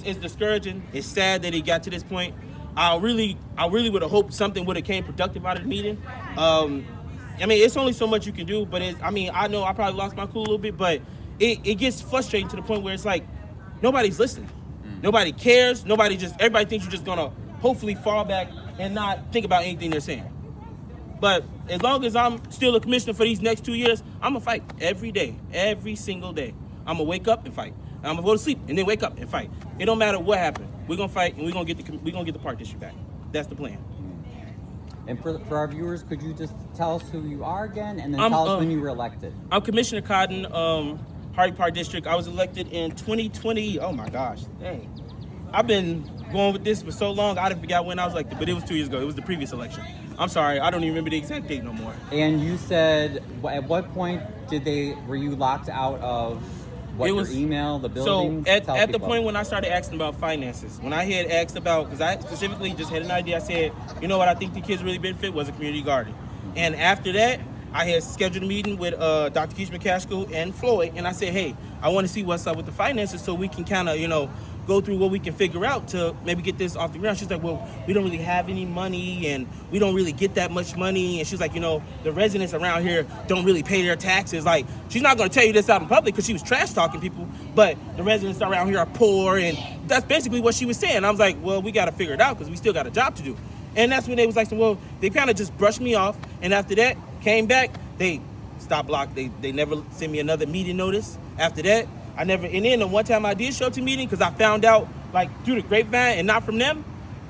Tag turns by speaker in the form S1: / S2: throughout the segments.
S1: it's discouraging. It's sad that it got to this point. I really would have hoped something would have came productive out of the meeting. I mean, it's only so much you can do, but I know I probably lost my cool a little bit, but it gets frustrating to the point where it's like nobody's listening. Nobody cares. Everybody thinks you're just gonna hopefully fall back and not think about anything they're saying. But as long as I'm still a commissioner for these next 2 years, I'm gonna fight every day, every single day. I'm gonna wake up and fight. I'm gonna go to sleep and then wake up and fight. It don't matter what happened. We're gonna fight and we're gonna get the Park District back. That's the plan.
S2: And for our viewers, could you just tell us who you are again, and then tell us when you were elected? I'm
S1: Commissioner Cotton, Harvey Park District. I was elected in 2020. Oh my gosh, dang! I've been going with this for so long. I forgot when I was elected, but it was 2 years ago. It was the previous election. I'm sorry, I don't even remember the exact date no more.
S2: And you said, at what point were you locked out of your email, the building?
S1: So at the point when I started asking about finances, when I had asked about, because I specifically just had an idea, I said, you know what I think the kids really benefit was a community garden. And after that, I had scheduled a meeting with Dr. Keisha McCaskill and Floyd, and I said, hey, I want to see what's up with the finances so we can kind of, go through what we can figure out to maybe get this off the ground. She's like, well, we don't really have any money and we don't really get that much money. And she's like, the residents around here don't really pay their taxes. Like, she's not going to tell you this out in public because she was trash talking people, but the residents around here are poor. And that's basically what she was saying. I was like, well, we got to figure it out because we still got a job to do. And that's when they was like, well, they kind of just brushed me off. And after that, came back, they stopped blocked. They never sent me another meeting notice. After that, and then the one time I did show up to meeting, because I found out, through the grapevine and not from them,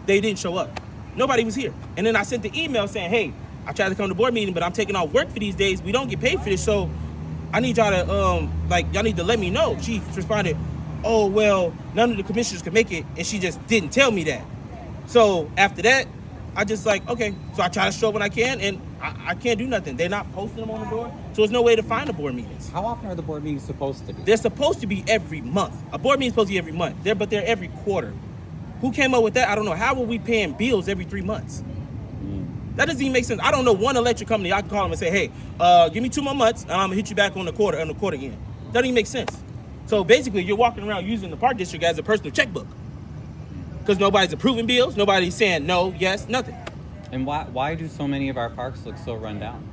S1: they didn't show up. Nobody was here. And then I sent the email saying, hey, I tried to come to board meeting, but I'm taking off work for these days. We don't get paid for this, so I need y'all to, y'all need to let me know. She responded, oh, well, none of the commissioners could make it, and she just didn't tell me that. So after that, I just okay. So I try to show up when I can, and I can't do nothing. They're not posting them on the board, so there's no way to find the board meetings.
S2: How often are the board meetings supposed to be?
S1: They're supposed to be every month. A board meeting is supposed to be every month. But they're every quarter. Who came up with that? I don't know. How are we paying bills every 3 months? That doesn't even make sense. I don't know one electric company I can call them and say, hey, give me 2 more months, and I'm gonna hit you back on the quarter end. Doesn't even make sense. So basically, you're walking around using the Park District as a personal checkbook. Because nobody's approving bills, nobody's saying no, yes, nothing.
S2: And why do so many of our parks look so run down?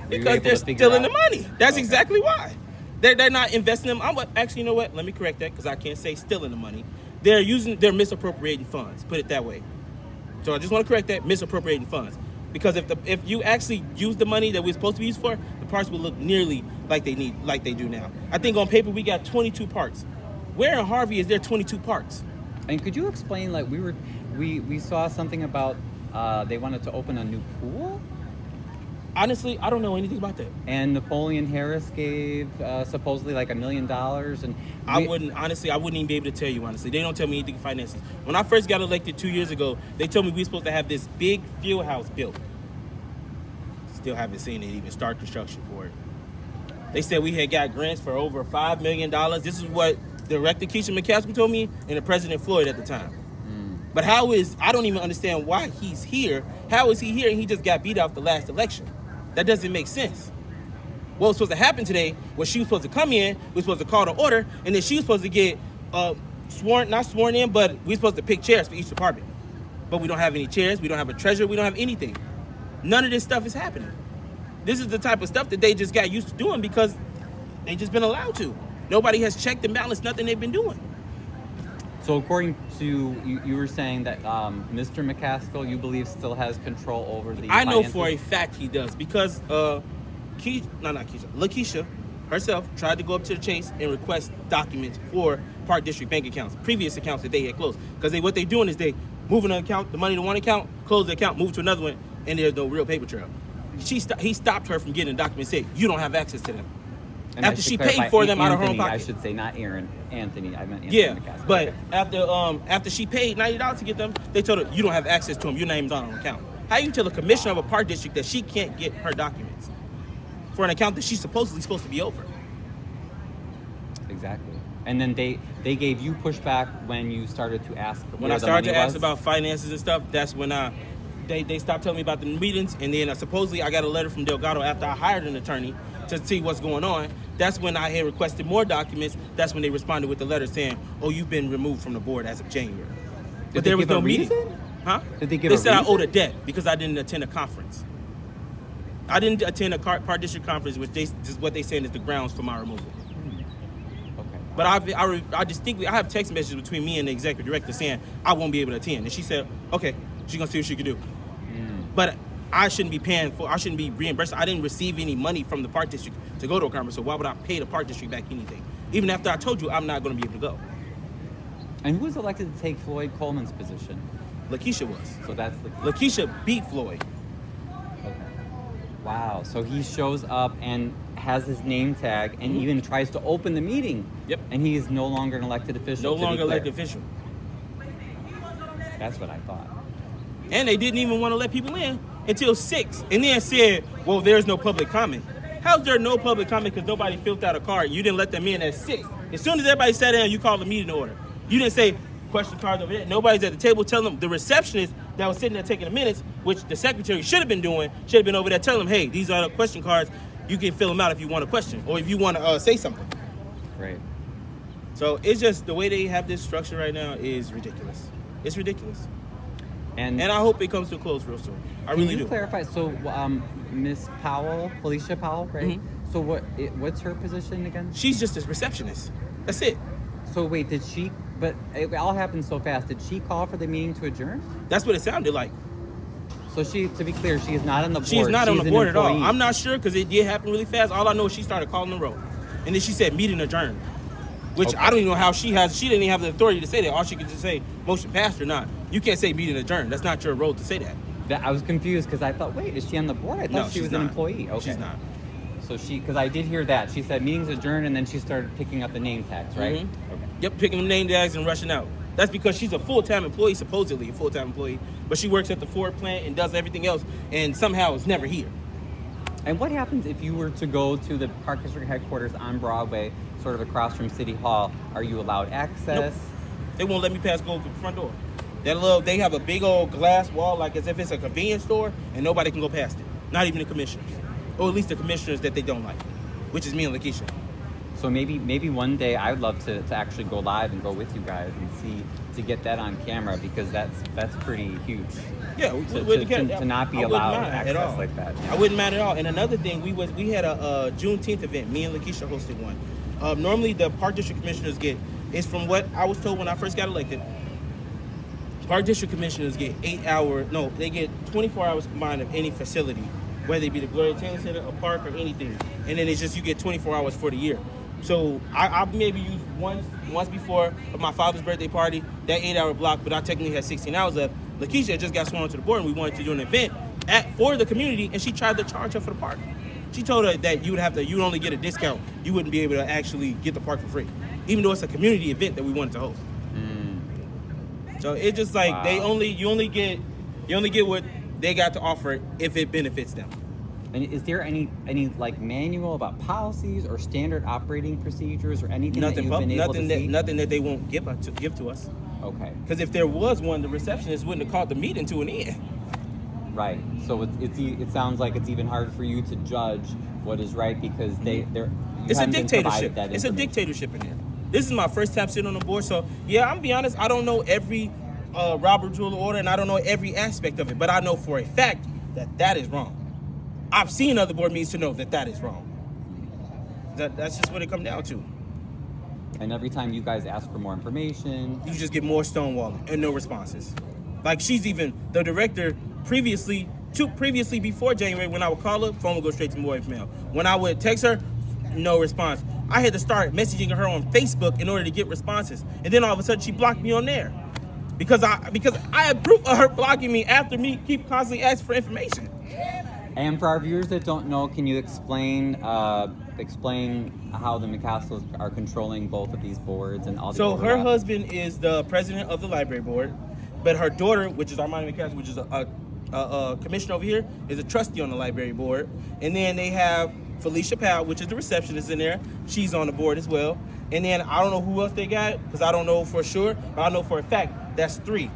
S1: Because they're stealing the money. That's exactly why. They're not investing them. Actually, you know what? Let me correct that because I can't say stealing the money. They're misappropriating funds. Put it that way. So I just want to correct that, misappropriating funds. Because if you actually use the money that we're supposed to be used for, the parks will look nearly like they do now. I think on paper we got 22 parks. Where in Harvey is there 22 parks?
S2: And could you explain, we saw something about they wanted to open a new pool?
S1: Honestly, I don't know anything about that.
S2: And Napoleon Harris gave supposedly $1 million, and
S1: I wouldn't even be able to tell you, honestly. They don't tell me anything finances. When I first got elected 2 years ago, they told me we were supposed to have this big field house built. Still haven't seen it even start construction for it. They said we had got grants for over $5 million. This is what Director Keisha McCaskill told me and the President Floyd at the time. But I don't even understand why he's here. How is he here and he just got beat out the last election? That doesn't make sense. What was supposed to happen today was she was supposed to come in, we were supposed to call the order, and then she was supposed to get not sworn in, but we were supposed to pick chairs for each department. But we don't have any chairs, we don't have a treasurer, we don't have anything. None of this stuff is happening. This is the type of stuff that they just got used to doing because they just been allowed to. Nobody has checked and balanced nothing they've been doing.
S2: So according to, you were saying that Mr. McCaskill, you believe, still has control over the finances?
S1: I know for a fact he does because LaKeisha herself tried to go up to the Chase and request documents for Park District bank accounts, previous accounts that they had closed. Because what they're doing is they moving an account, the money to one account, close the account, move to another one, and there's no real paper trail. He stopped her from getting a document saying, you don't have access to them. And after she paid for them out of her own pocket.
S2: I should say not Anthony. I meant Anthony McCaskill.
S1: But after she paid $90 to get them, they told her, you don't have access to them. Your name's on an account. How you tell a commissioner of a park district that she can't get her documents for an account that she's supposed to be over?
S2: Exactly. And then they gave you pushback when you started to ask
S1: when I started to ask about finances and stuff. That's when they stopped telling me about the meetings, and then supposedly I got a letter from Delgado after I hired an attorney to see what's going on. That's when I had requested more documents. That's when they responded with the letter saying, "Oh, you've been removed from the board as of January." But there was no meeting. Huh?
S2: Did they give
S1: They
S2: a
S1: said I
S2: reason?
S1: owed a debt because I didn't attend a conference. I didn't attend a Park District conference, which is what they saying is the grounds for my removal.
S2: Okay.
S1: But I distinctly, I have text messages between me and the executive director saying I won't be able to attend. And she said, okay, she's going to see what she can do. But I shouldn't be I shouldn't be reimbursed. I didn't receive any money from the Park District to go to a conference, so why would I pay the Park District back anything? Even after I told you I'm not going to be able to go.
S2: And who was elected to take Floyd Coleman's position?
S1: Lakeisha was.
S2: So that's the...
S1: Lakeisha beat Floyd.
S2: Okay. Wow. So he shows up and has his name tag and even tries to open the meeting.
S1: Yep.
S2: And he is no longer an elected official.
S1: No
S2: to be
S1: longer
S2: clear.
S1: elected official.
S2: That's what I thought.
S1: And they didn't even want to let people in until 6. And then said, well, there's no public comment. How's there no public comment because nobody filled out a card? You didn't let them in at 6. As soon as everybody sat down, you called the meeting order. You didn't say, question cards over there. Nobody's at the table telling them. The receptionist that was sitting there taking the minutes, which the secretary should have been doing, should have been over there telling them, hey, these are the question cards. You can fill them out if you want a question or if you want to say something.
S2: Right.
S1: So it's just the way they have this structure right now is ridiculous. It's ridiculous. And I hope it comes to a close real soon. I really do.
S2: Can you clarify? So, Miss Powell, Felicia Powell, right?
S1: Mm-hmm.
S2: So what's her position again?
S1: She's just a receptionist. That's it.
S2: So wait, did she? But it all happened so fast. Did she call for the meeting to adjourn?
S1: That's what it sounded like.
S2: So to be clear, she is not on the board.
S1: She's not on the board at all.
S2: employee.
S1: I'm not sure because it did happen really fast. All I know is she started calling the roll. And then she said meeting adjourned. Which I don't even know how she didn't even have the authority to say that. All she could just say motion passed or not. You can't say meeting adjourned. That's not your role to say that.
S2: I was confused because I thought, wait, is she on the board? I thought she was an employee. Okay.
S1: She's not.
S2: So because I did hear that. She said meetings adjourned and then she started picking up the name tags, right?
S1: Mm-hmm.
S2: Okay.
S1: Yep, picking the name tags and rushing out. That's because she's a full-time employee, supposedly a full-time employee, but she works at the Ford plant and does everything else and somehow is never here.
S2: And what happens if you were to go to the Park District headquarters on Broadway, sort of across from City Hall? Are you allowed access?
S1: Nope. They won't let me go through the front door. They have a big old glass wall like as if it's a convenience store and nobody can go past it. Not even the commissioners. Or at least the commissioners that they don't like, which is me and Lakeisha.
S2: So maybe one day I would love to actually go live and go with you guys and see to get that on camera because that's pretty huge.
S1: Yeah,
S2: to not be allowed access like that. Yeah.
S1: I wouldn't mind at all. And another thing, we had a Juneteenth event. Me and Lakeisha hosted one. Normally the Park District commissioners it's from what I was told when I first got elected. Park District commissioners get 24 hours combined of any facility, whether it be the Gloria Taylor Center, a park, or anything. And then it's just you get 24 hours for the year. So I maybe used once before of my father's birthday party, that 8-hour block, but I technically had 16 hours left. Lakeisha just got sworn to the board and we wanted to do an event for the community, and she tried to charge her for the park. She told her that you would only get a discount. You wouldn't be able to actually get the park for free, even though it's a community event that we wanted to host. So it's just like
S2: Wow.
S1: you only get what they got to offer if it benefits them.
S2: And is there any like manual about policies or standard operating procedures or anything that you've been able to see?
S1: Nothing that they won't give to us.
S2: Okay.
S1: Because if there was one, the receptionist wouldn't have called the meeting to an end.
S2: Right. So it sounds like it's even hard for you to judge what is right because
S1: It's a dictatorship. It's a dictatorship in there. This is my first time sitting on the board, so yeah, I'm gonna be honest. I don't know every Robert's Rule of Order, and I don't know every aspect of it, but I know for a fact that is wrong. I've seen other board meetings to know that is wrong. That's just what it comes down to.
S2: And every time you guys ask for more information,
S1: You just get more stonewalling and no responses. Like the director previously before January, when I would call her, phone would go straight to voicemail. When I would text her, no response. I had to start messaging her on Facebook in order to get responses. And then all of a sudden she blocked me on there. Because I had proof of her blocking me after me keep constantly asking for information.
S2: and for our viewers that don't know, can you explain how the McCastles are controlling both of these boards and all the
S1: So her
S2: overlap?
S1: husband is the president of the library board, but her daughter, which is Armani McCaskill, which is a commissioner over here, is a trustee on the library board. And then they have Felicia Powell, which is the receptionist in there. She's on the board as well. And then I don't know who else they got because I don't know for sure, but I know for a fact that's 3.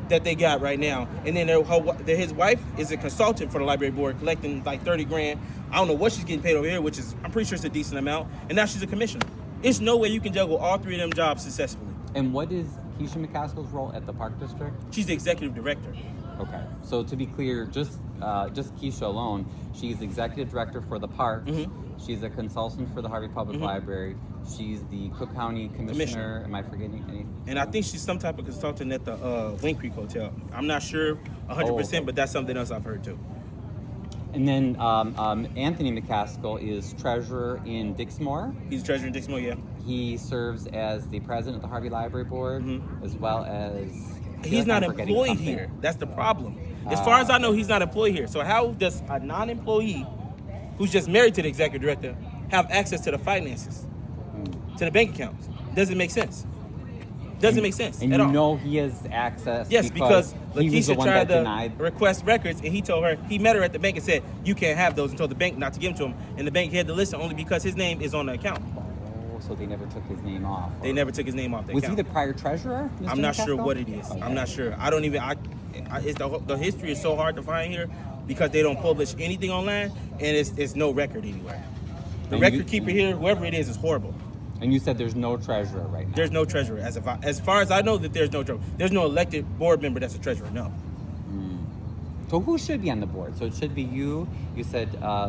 S1: that they got right now. And then his wife is a consultant for the library board, collecting like 30 grand. I don't know what she's getting paid over here, which is, I'm pretty sure it's a decent amount. And now she's a commissioner. It's no way you can juggle all three of them jobs successfully.
S2: And what is Keisha McCaskill's role at the Park District?
S1: She's the executive director.
S2: Okay, so to be clear, just Keisha alone, she's executive director for the park. She's a consultant for the Harvey Public Library. She's the Cook County Commissioner. Am I forgetting anything?
S1: And I think she's some type of consultant at the Wayne Creek Hotel. I'm not sure 100%, but that's something else I've heard too.
S2: And then Anthony McCaskill is treasurer in Dixmoor.
S1: He's treasurer in Dixmoor, yeah.
S2: He serves as the president of the Harvey Library Board, as well as...
S1: He's not employed here. That's the problem. As far as I know, he's not employed here. So how does a non-employee who's just married to the executive director have access to the finances, to the bank accounts? Doesn't make sense. Doesn't make sense
S2: and
S1: at all.
S2: And you know he has access.
S1: Yes, because Lakeisha tried to
S2: denied.
S1: request records, and he told her, he met her at the bank and said, you can't have those, and told the bank not to give them to him. And the bank had to listen only because his name is on the account.
S2: So they never took his name off.
S1: They never took his name off the
S2: Was
S1: account.
S2: he the prior treasurer? Mr.
S1: I'm not
S2: McCaskill?
S1: sure what it is.
S2: Okay.
S1: I'm not sure. I don't even. It's the history is so hard to find here because they don't publish anything online, and it's no record anywhere. The record keeper here, whoever it is horrible.
S2: And you said there's no treasurer right now.
S1: There's no treasurer as far as I know. That there's no treasurer. There's no elected board member that's a treasurer. No.
S2: So who should be on the board? So it should be you. You said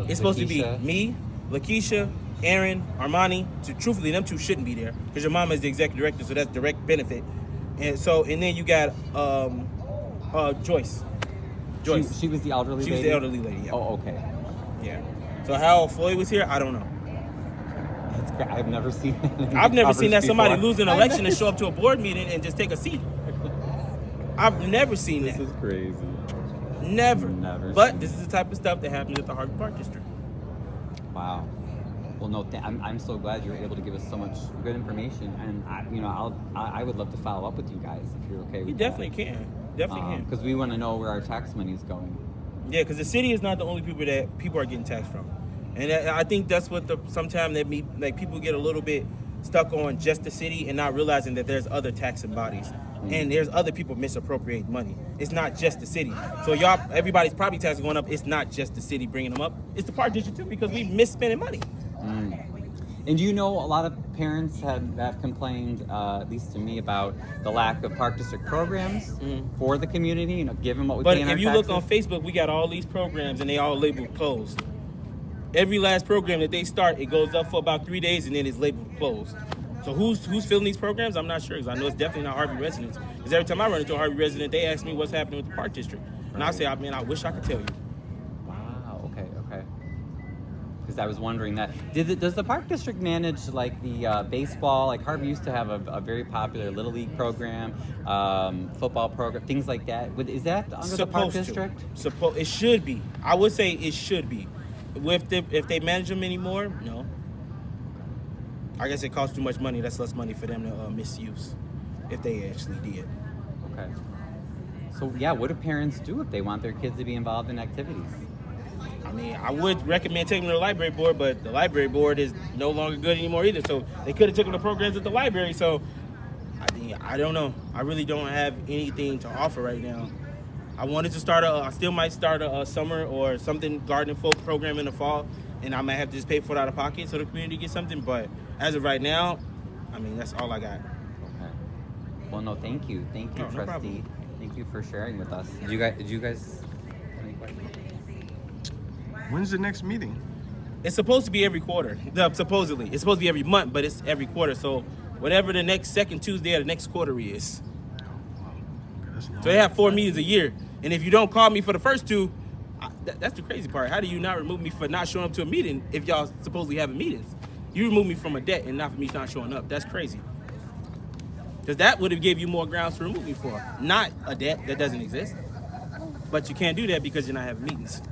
S1: it's supposed to be me, Lakeisha, Aaron, Armani. So truthfully, them two shouldn't be there because your mama is the executive director, so that's direct benefit. And then you got Joyce. Joyce.
S2: She was the elderly lady?
S1: She was the elderly lady, yeah.
S2: Oh, okay.
S1: Yeah. So how Floyd was here, I don't know.
S2: That's great. I've never seen that.
S1: I've never seen that somebody
S2: before.
S1: lose an election and show up to a board meeting and just take a seat. I've never seen that.
S2: This is crazy.
S1: Never.
S2: Never.
S1: But this is the type of stuff that happens at the Harvey Park District.
S2: Wow. Well, no, I'm so glad you were able to give us so much good information, and I would love to follow up with you guys if you're okay with
S1: You definitely can. Definitely can.
S2: Because we want to know where our tax money is going.
S1: Yeah, because the city is not the only people that people are getting taxed from, and I think that's what sometimes people get a little bit stuck on just the city and not realizing that there's other taxing bodies and there's other people misappropriating money. It's not just the city. So everybody's property taxes going up. It's not just the city bringing them up. It's the Park District too because we misspending money.
S2: And do you know a lot of parents have complained, at least to me, about the lack of Park District programs for the community, given what we pay in our
S1: taxes? But if you look on Facebook, we got all these programs and they all labeled closed. Every last program that they start, it goes up for about 3 days and then it's labeled closed. So who's filling these programs? I'm not sure because I know it's definitely not Harvey residents. Because every time I run into a Harvey resident, they ask me what's happening with the Park District. And I say, I wish I could tell you.
S2: Wow, okay. Because I was wondering that. Does the Park District manage like the baseball? Like Harvey used to have a very popular Little League program, football program, things like that. Is that under the Park District?
S1: It should be. I would say it should be. If they manage them anymore, no. I guess it costs too much money. That's less money for them to misuse if they actually did.
S2: Okay. So yeah, what do parents do if they want their kids to be involved in activities?
S1: I mean, I would recommend taking them to the library board, but the library board is no longer good anymore either. So they could have taken the programs at the library. So I don't know. I really don't have anything to offer right now. I wanted to I still might start a summer or something garden folk program in the fall, and I might have to just pay for it out of pocket so the community gets something. But as of right now, I mean, that's all I got.
S2: Okay. Well, no, thank you, trustee.
S1: No problem.
S2: Thank you for sharing with us. Did you guys have any questions?
S3: When's the next meeting?
S1: It's supposed to be every quarter. Supposedly, it's supposed to be every month, but it's every quarter. So whatever the next second Tuesday of the next quarter is. So they have 4 meetings a year, and if you don't call me for the first 2, that's the crazy part. How do you not remove me for not showing up to a meeting if y'all supposedly having meetings? You remove me from a debt and not for me not showing up. That's crazy. Because that would have gave you more grounds to remove me for, not a debt that doesn't exist. But you can't do that because you're not having meetings.